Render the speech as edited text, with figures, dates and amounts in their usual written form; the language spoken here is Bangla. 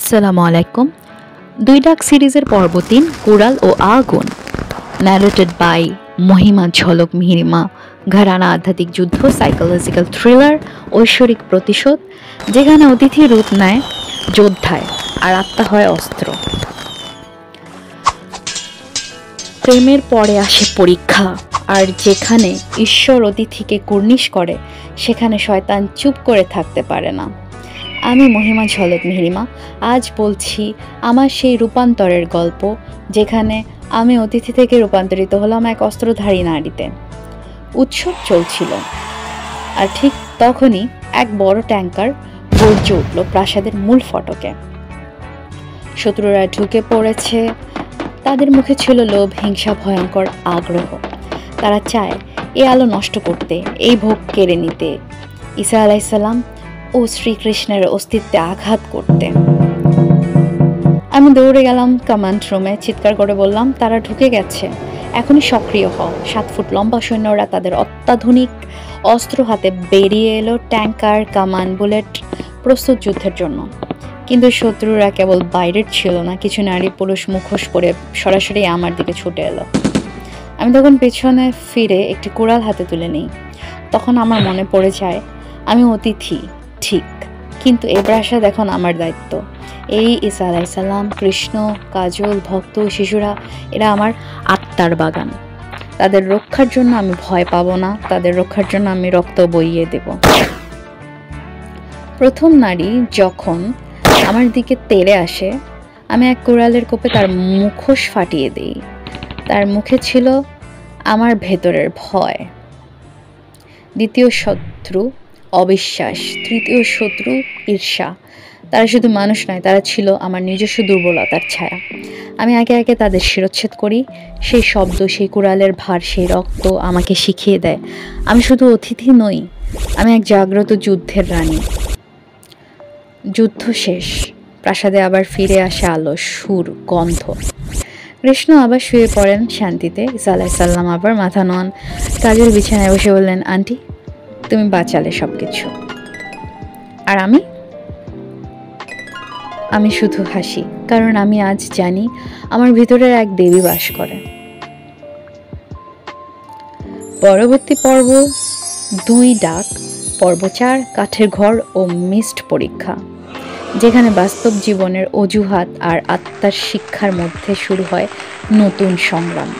আসসালামু আলাইকুম। দুই ডাক সিরিজের পর্ব ৩ কুড়াল ও আগুন, ন্যারেটেড বাই মহিমা ঝলক মিহিরিমা। ঘরানা আধ্যাত্মিক যুদ্ধ, সাইকোলজিক্যাল থ্রিলার, ঐশ্বরিক প্রতিশোধ, যেখানে অতিথি রূপ নেয় যোদ্ধায় আর আত্মা হয় অস্ত্র। প্রেমের পরে আসে পরীক্ষা, আর যেখানে ঈশ্বর অতিথিকে কুর্নিশ করে সেখানে শয়তান চুপ করে থাকতে পারে না। আমি মহিমা ঝলক মিহিরিমা আজ বলছি আমার সেই রূপান্তরের গল্প, যেখানে আমি অতিথি থেকে রূপান্তরিত হলাম এক অস্ত্রধারী নারীতে। উৎসব চলছিল, আর ঠিক তখনই এক বড় ট্যাঙ্কার গর্জে উঠল প্রাসাদের মূল ফটকে। শত্রুরা ঢুকে পড়েছে। তাদের মুখে ছিল লোভ, হিংসা, ভয়ঙ্কর আগ্রহ। তারা চায় এই আলো নষ্ট করতে, এই ভোগ কেড়ে নিতে, ঈসা আলাইসাল্লাম ও শ্রীকৃষ্ণের অস্তিত্বে আঘাত করতে। আমি দৌড়ে গেলাম কমান্ড রুমে, চিৎকার করে বললাম, তারা ঢুকে গেছে, এখনই সক্রিয় হও। 7 ফুট লম্বা সৈন্যরা তাদের অত্যাধুনিক অস্ত্র হাতে বেরিয়ে এলো, ট্যাঙ্কার, কামান, বুলেট, প্রস্তুত যুদ্ধের জন্য। কিন্তু শত্রুরা কেবল বাইরের ছিল না, কিছু নারী পুরুষ মুখোশ পরে সরাসরি আমার দিকে ছুটে এলো। আমি তখন পেছনে ফিরে একটি কুড়াল হাতে তুলে নিই। তখন আমার মনে পড়ে যায় আমি অতিথি ঠিক, কিন্তু এ প্রাসাদ এখন আমার দায়িত্ব। এই ঈসা আলাইসাল্লাম, কৃষ্ণ, কাজল, ভক্ত, শিশুরা, এরা আমার আত্মার বাগান। তাদের রক্ষার জন্য আমি ভয় পাবো না, তাদের রক্ষার জন্য আমি রক্ত বইয়ে দেব। প্রথম নারী যখন আমার দিকে তেড়ে আসে, আমি এক কুড়ালের কোপে তার মুখোশ ফাটিয়ে দিই। তার মুখে ছিল আমার ভেতরের ভয়। দ্বিতীয় শত্রু অবিশ্বাস, তৃতীয় শত্রু ঈর্ষা। তারা শুধু মানুষ নয়, তারা ছিল আমার নিজস্ব দুর্বলতার ছায়া। আমি একে একে তাদের শিরচ্ছেদ করি। সেই শব্দ, সেই কুড়ালের ভার, সেই রক্ত আমাকে শিখিয়ে দেয় আমি শুধু অতিথি নই, আমি এক জাগ্রত যুদ্ধের রানী। যুদ্ধ শেষ, প্রাসাদে আবার ফিরে আসে আলো, সুর, গন্ধ। কৃষ্ণ আবার শুয়ে পড়েন শান্তিতে, ঈসা আলাইসাল্লাম আবার মাথা নোয়ান। কাজল বিছানায় বসে বললেন, আন্টি তুমি বাঁচালে সবকিছু। আর আমি শুধু হাসি, কারণ আমি আজ জানি আমার ভিতরের এক দেবী বাস করে। পরবর্তী পর্ব 2 ডাক, পর্ব 4 কাঠের ঘর ও মিসড পরীক্ষা, যেখানে বাস্তব জীবনের অজুহাত আর আত্মার শিক্ষার মধ্যে শুরু হয় নতুন সংগ্রাম।